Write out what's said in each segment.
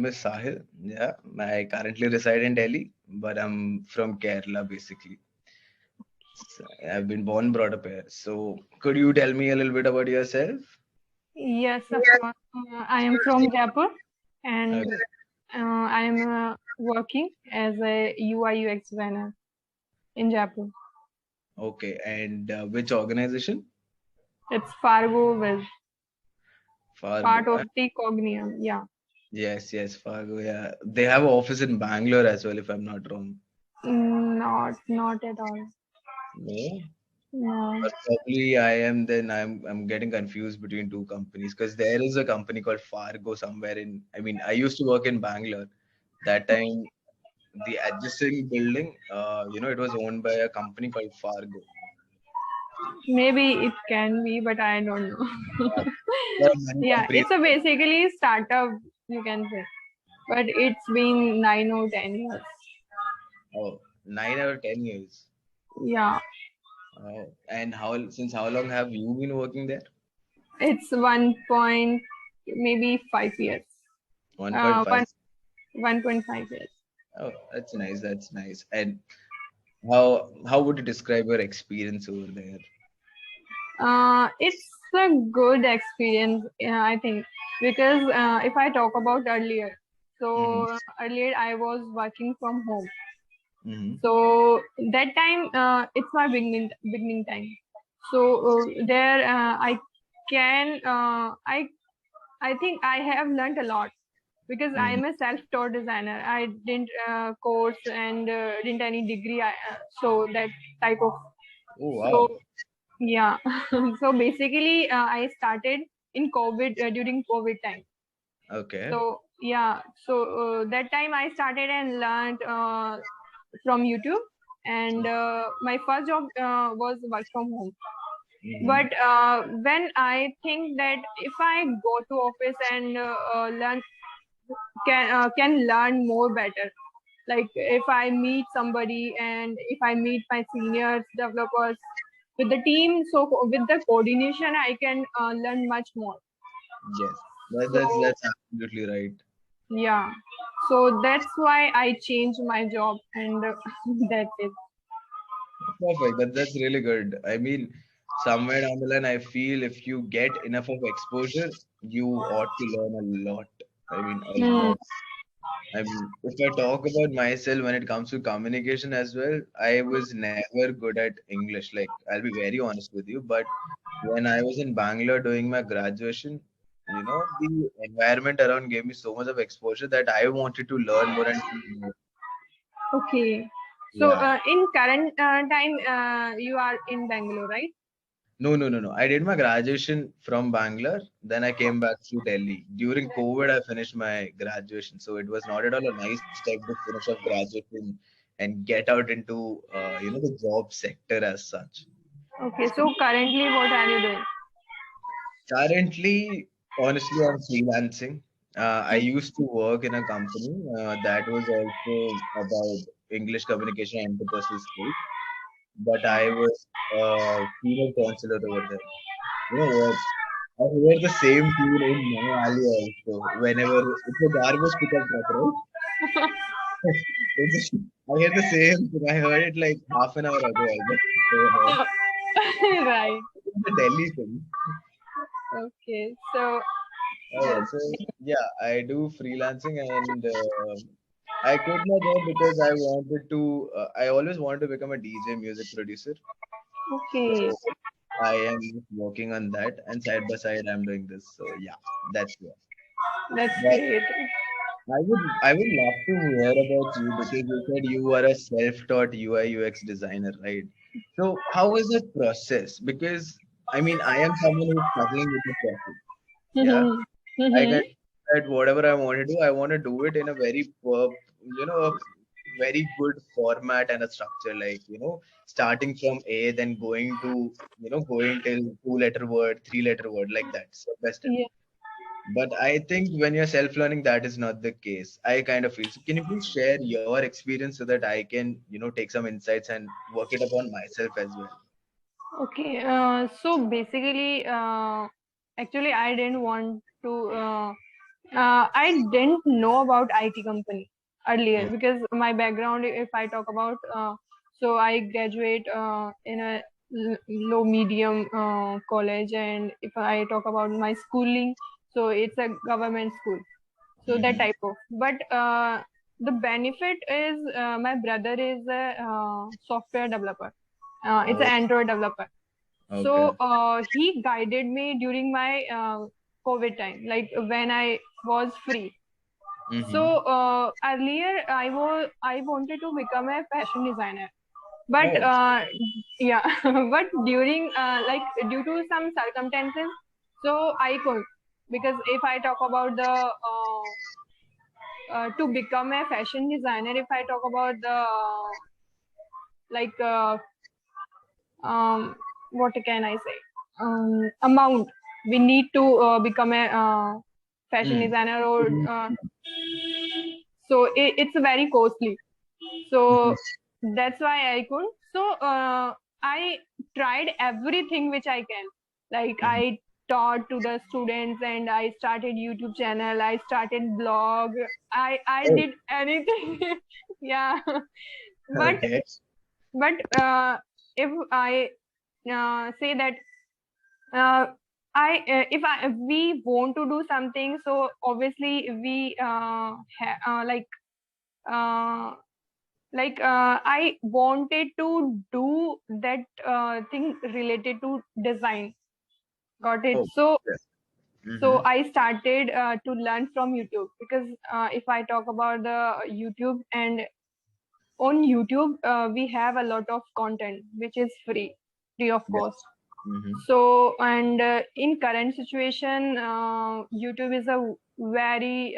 is Sahil. Yeah, I currently reside in Delhi, but I'm from Kerala basically. I've been born, brought up here. So, could you tell me a little bit about yourself? Yes, of course. I am from Jaipur and Okay, I am working as a UI UX designer in Jaipur. okay. And which organization? It's Fargo with Fargo. part of the Cognium. Yeah. Yes, yes, Fargo. Yeah, they have an office in Bangalore as well, if I'm not wrong. Not at all. No. No. Or probably I am. Then I'm getting confused between two companies because there is a company called Fargo somewhere in. I mean, I used to work in Bangalore. That time the adjacent building, it was owned by a company called Fargo. Maybe it can be, but I don't know. There are many Yeah, companies. it's a basically startup, you can say, but it's been 9 or 10 years. Oh, 9 or 10 years. Yeah, Oh, and since how long have you been working there? it's 1 point, maybe 5 years. Uh, 1.5. one 1.5 years. Oh, that's nice. That's nice. And how would you describe your experience over there? It's a good experience, I think, because if I talk about earlier, Mm-hmm. so earlier I was working from home. Mm-hmm. So that time, it's my beginning time. So there, can I think I have learned a lot because I Mm-hmm. am a self-taught designer. I didn't course and didn't any degree. So that type of Oh so wow. yeah. So basically, I started in COVID during COVID time. Okay. So yeah, so that time I started and learned from YouTube, and my first job was work from home. Mm-hmm. But when I think that if I go to office and can learn more better, like if I meet somebody and if I meet my seniors developers with the team, so with the coordination I can learn much more. Yes. That, So that's absolutely right. yeah, so that's why I changed my job, and that's it. Perfect. That's really good. I mean, somewhere down the line, I feel if you get enough of exposure, you ought to learn a lot. I mean, a Hmm. lot. I mean, if I talk about myself when it comes to communication as well, I was never good at English. Like, I'll be very honest with you. But when I was in Bangalore doing my graduation, the environment around gave me so much of exposure that I wanted to learn more and do more. Okay, so Yeah. in current time you are in Bangalore, right? No, no, no, no. I did my graduation from Bangalore. Then I came back to Delhi. During COVID, I finished my graduation. So it was not at all a nice time to finish off graduation and get out into, the job sector as such. Okay, so currently what are you doing? Currently, honestly, I'm freelancing. I used to work in a company that was also about English communication and interpersonal skills, but I was a female counselor over there. You know what? I hear the same tune in my alley also. Whenever it's a garbage pickup truck, right? I hear the same thing. I heard it like half an hour ago, I guess. So, Right. it's a Delhi thing. Okay, so Okay, so yeah, I do freelancing and I quit my job because I wanted to. I always wanted to become a DJ, music producer. okay, So I am working on that, and side by side, I'm doing this. So yeah, that's that's it. great. I would love to hear about you because you said you are a self-taught UI UX designer, right? So how is the process? Because I mean, I am someone who's struggling with the process. Yeah, Mm-hmm. I Mm-hmm. can that whatever I want to do, I want to do it in a a very good format and a structure. Like starting from A, then going till two-letter word, three-letter word, like that, step by step. Yeah. But I think when you're self-learning, that is not the case. I kind of feel. So can you please share your experience so that I can, take some insights and work it upon myself as well? Okay. So basically, actually, I didn't want to I didn't know about IT company earlier Oh. because my background, if I talk about, so I graduate in a low medium college, and if I talk about my schooling, so it's a government school, so that Mm-hmm. type of. But the benefit is my brother is a software developer. It's an Oh, Android developer. okay. So he guided me during my COVID time, like when I was free. So Mm-hmm. earlier I wanted to become a fashion designer, but Oh. yeah, but during due to some circumstances, so I could, because if I talk about the to become a fashion designer, if I talk about the like um, what can I say, amount we need to become a fashion Mm. designer, or so it's very costly. So Mm-hmm. that's why I could. So I tried everything which I can. Like Mm-hmm. I taught to the students, and I started YouTube channel. I started blog. I Oh, did anything. Yeah, but okay. if I say that uh, if we want to do something, so obviously we uh, I wanted to do that thing related to design. Got it. Oh, So yes. so Mm-hmm. I started to learn from YouTube, because if I talk about the YouTube, and on YouTube we have a lot of content which is free of Yes. cost. Mm-hmm. So, and in current situation, YouTube is a very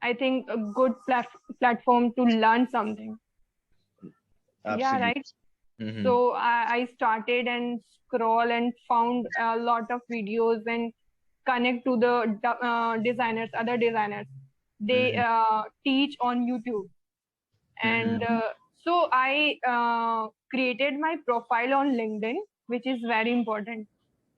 I think a good platform to learn something. Yeah, Absolutely. right. Mm-hmm. So I started and scroll and found a lot of videos and connect to the designers, other designers. They Mm-hmm. teach on YouTube, Mm-hmm. and so I created my profile on LinkedIn, which is very important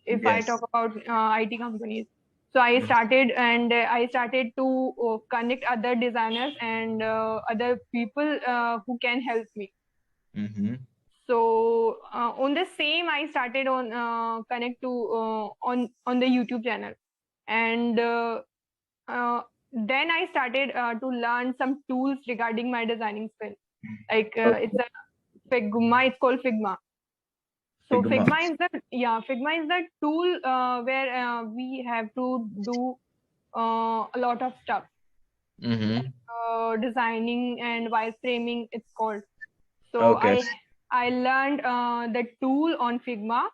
if I Yes. talk about IT companies. So I Mm-hmm. started, and I started to connect other designers and other people who can help me. Mm-hmm. So on the same, I started on connect to on the YouTube channel, and uh, then I started to learn some tools regarding my designing skill. Like it's Okay. a Figma. It's called Figma. So Figma. Figma is the tool where we have to do a lot of stuff, Mm-hmm. like designing and wireframing. It's called. So Okay. I learned the tool on Figma,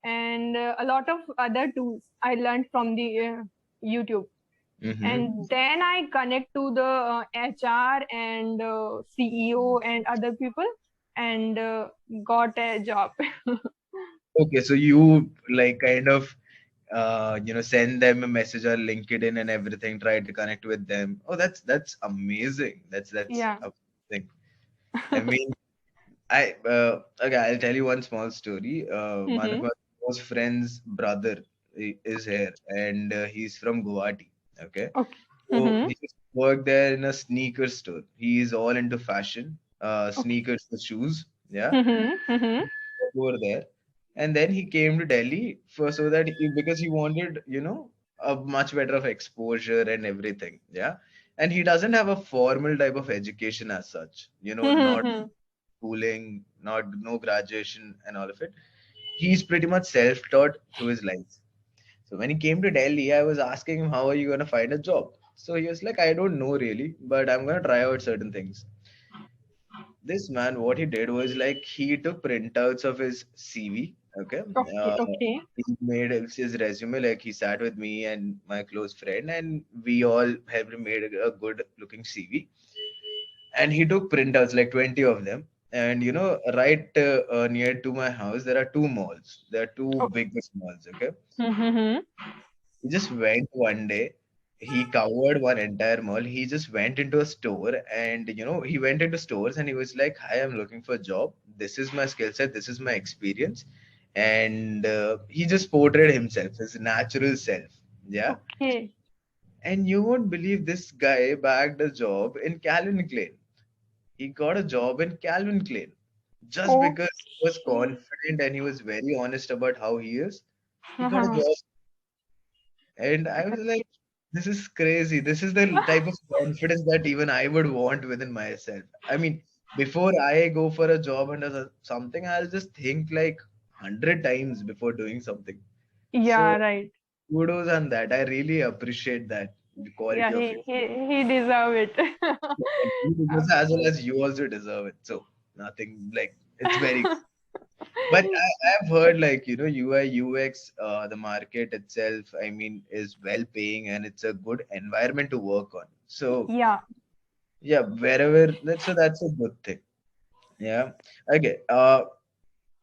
and a lot of other tools I learned from the YouTube. Mm-hmm. And then I connect to the HR and CEO and other people, and got a job. Okay, so you like kind of send them a message on LinkedIn and everything, try to connect with them. Oh, that's amazing. That's Yeah. amazing. I mean, okay, I'll tell you one small story. One of Mm-hmm. my close friend's brother is here, and he's from Guwahati. Okay, Okay. so Mm-hmm. he used to work there in a sneaker store. He is all into fashion, Okay. sneakers, the shoes. Yeah, Mm-hmm. Mm-hmm. over there. And then he came to Delhi for so that because he wanted, a much better of exposure and everything. Yeah. And he doesn't have a formal type of education as such, not Mm-hmm. schooling, not no graduation and all of it. He's pretty much self-taught through his life. So when he came to Delhi, I was asking him, how are you gonna find a job? So he was like, I don't know really, but I'm gonna try out certain things. This man, what he did was like he took printouts of his CV. Okay, Okay. uh, Okay. he made his resume. Like he sat with me and my close friend, and we all have made a good looking CV. And he took printouts, like 20 of them. And right near to my house, there are two malls. There are two Okay. biggest malls. Okay, Mm-hmm. he just went one day. He covered one entire mall. He just went into a store and he went into stores and he was like, "Hi, I'm looking for a job. This is my skill set. This is my experience." And he just portrayed himself, his natural self. Yeah. Okay. And you won't believe this guy bagged a job in Calvin Klein. He got a job in Calvin Klein just because he was Okay. confident and he was very honest about how he is. He got a job, and I was like, this is crazy. This is the type of confidence that even I would want within myself. I mean, before I go for a job and something, I'll just think like 100 times before doing something. Yeah, So right. kudos on that. I really appreciate that, the Yeah, quality of you. he deserve it. And you deserve as well as you also deserve it. So nothing like it's very. But I've heard like UI UX, the market itself, I mean, is well paying and it's a good environment to work on. So Yeah. yeah, that's a good thing. Yeah. Okay.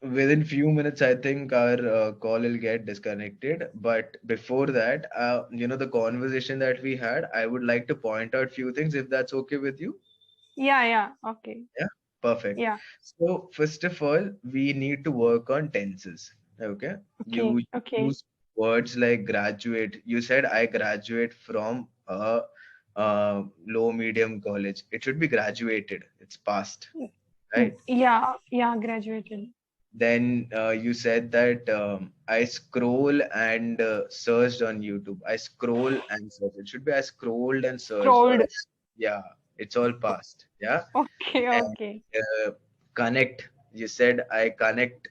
Within few minutes, I think our call will get disconnected. But before that, the conversation that we had, I would like to point out few things if that's okay with you. Yeah, yeah. Okay. Yeah, perfect. Yeah. So first of all, we need to work on tenses. Okay, Okay. you Okay. use words like graduate. You said I graduate from a low medium college. It should be graduated. It's past, right? Yeah, yeah, graduated. Then you said that I scroll and searched on YouTube. I scroll and search. It should be I scrolled and searched. Or Scrolled. yeah, it's all past. Yeah. Okay, And okay. connect. You said I connect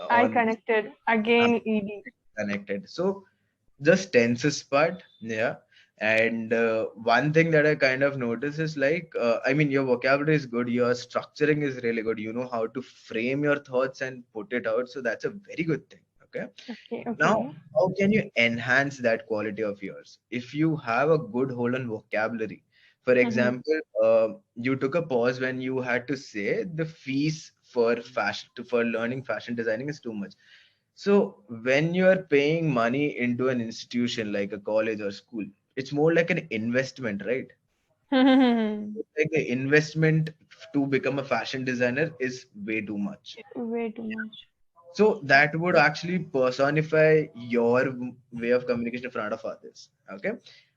I on connected. uh, Again, ED. connected. So just tenses part, yeah. And one thing that I kind of notice is like, I mean, your vocabulary is good, your structuring is really good. You know how to frame your thoughts and put it out. So that's a very good thing. Okay. Okay, Now, okay. how can you enhance that quality of yours? If you have a good hold on vocabulary, for Mm-hmm. example, you took a pause when you had to say the fees for for learning fashion designing is too much. So when you are paying money into an institution like a college or school, it's more like an investment, right? Like the investment to become a fashion designer is way too much. Way too much. So that would actually personify your way of communication in front of others. Okay.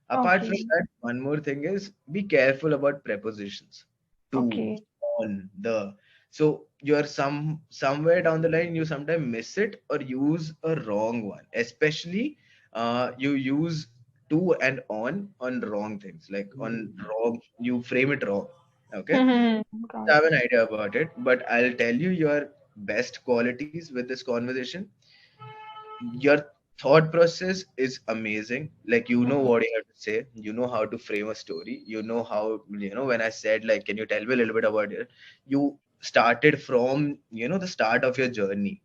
Apart from Okay, that, one more thing is be careful about prepositions. To, okay. on, the. So you're somewhere down the line, you sometimes miss it or use a wrong one. Especially you use to and on wrong things. Like on wrong, you frame it wrong. Okay. Got I it. have an idea about it, but I'll tell you your best qualities with this conversation. Your thought process is amazing. Like you know Mhm. what you have to say, you know how to frame a story, you know how when I said like, can you tell me a little bit about it? You started from the start of your journey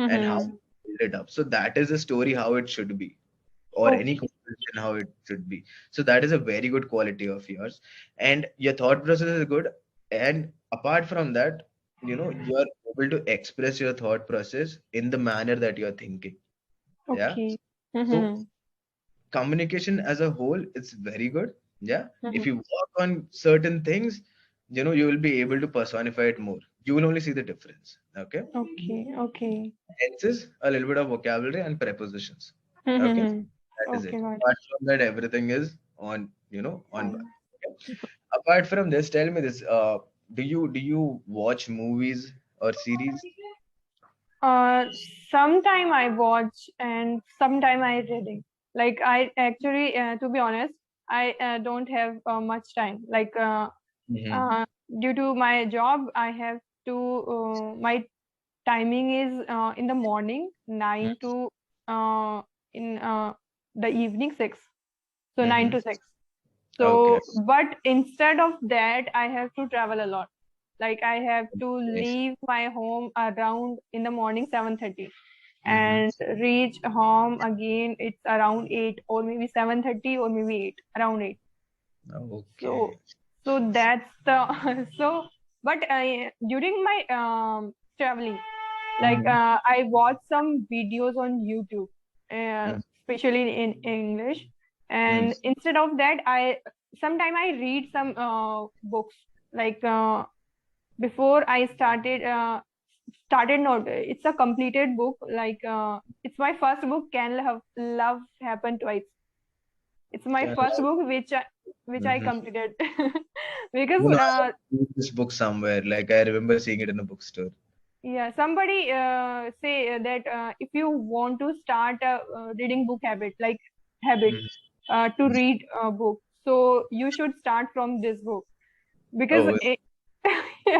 and how Mhm. you build it up. So that is a story how it should be, or any Okay, conversation how it should be. So that is a very good quality of yours, and your thought process is good. And apart from that, you are able to express your thought process in the manner that you're thinking. Yeah. okay. So Mhm. communication as a whole, it's very good. Yeah. If Mhm. you work on certain things, you will be able to personify it more. You will only see the difference. Okay. Okay, okay. Tenses, a little bit of vocabulary and prepositions. Okay, Mhm. that is Okay, it. got Apart from that, everything is on it. by. Okay. Apart from this, tell me this. Do you watch movies or series? Uh, Sometime I watch and sometime I reading. Like I actually, to be honest, I don't have much time. Like Mm-hmm. uh, due to my job, I have to. My timing is in the morning 9 to in the evening 6. So 9 Mm-hmm. to 6. Okay. So, but instead of that, I have to travel a lot. Like I have to Nice. leave my home around in the morning 7:30 Mm-hmm. and reach home again. It's around 8 or maybe 7:30 or maybe 8, around 8. So, Okay. so that's the so. But during my traveling, like Mm-hmm. I watch some videos on YouTube, especially in English, and Mm-hmm. instead of that, I sometimes I read some books. Like before I started not. It's a completed book. Like it's my first book. Can love happen twice? It's my Yeah, first book which I mhm. completed because I read this book somewhere. Like I remember seeing it in a bookstore. yeah, somebody say that if you want to start a reading book habit Mhm. to read a book, so you should start from this book because Oh,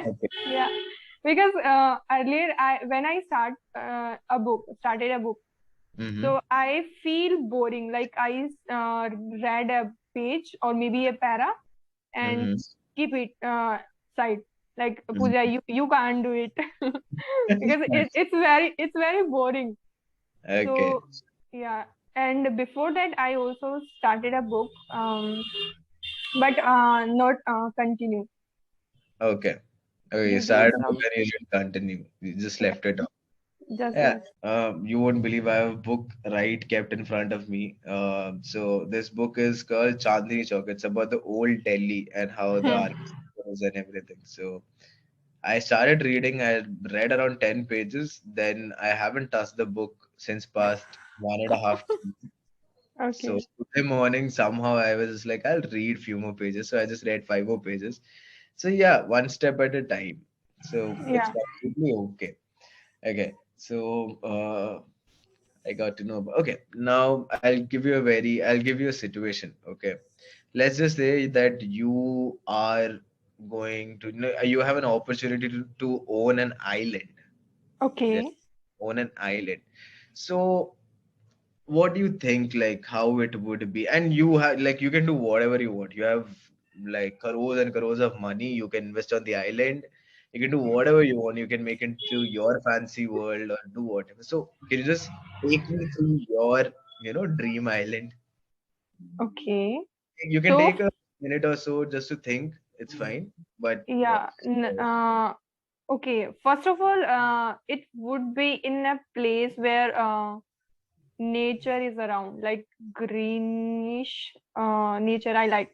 okay. yeah, because earlier when I started a book, Mm-hmm. so I feel boring. Like I read a page or maybe a para and Mm-hmm. keep it side. Like Pooja, you can't do it because it's very boring. Okay. So yeah, and before that I also started a book, but not continue. Okay. Okay. You Due to started a book some and you didn't continue. You just yeah, left it off. just Yeah. yes. You won't believe I have a book right kept in front of me. So this book is called Chandni Chowk. It's about the old Delhi and how the architecture was and everything. So I started reading. I read around 10 pages. Then I haven't touched the book since past 1.5 years. So Okay. today morning, somehow I was just like, I'll read few more pages. So I just read 5 more pages. So yeah, one step at a time. So it's Yeah. completely okay. Okay. So I got to know okay, now I'll give you a situation. Okay. Let's just say that you are going to, you have an opportunity to own an island. Yeah, Okay. own an island. So what do you think, like how it would be? And you have like you can do whatever you want. You have like crores and crores of money. You can invest on the island. You can do whatever you want. You can make it to your fancy world or do whatever. So can you just take me through your, dream island? Okay. You can So take a minute or so just to think. It's fine. But yeah. Okay. First of all, it would be in a place where nature is around, like greenish nature I like.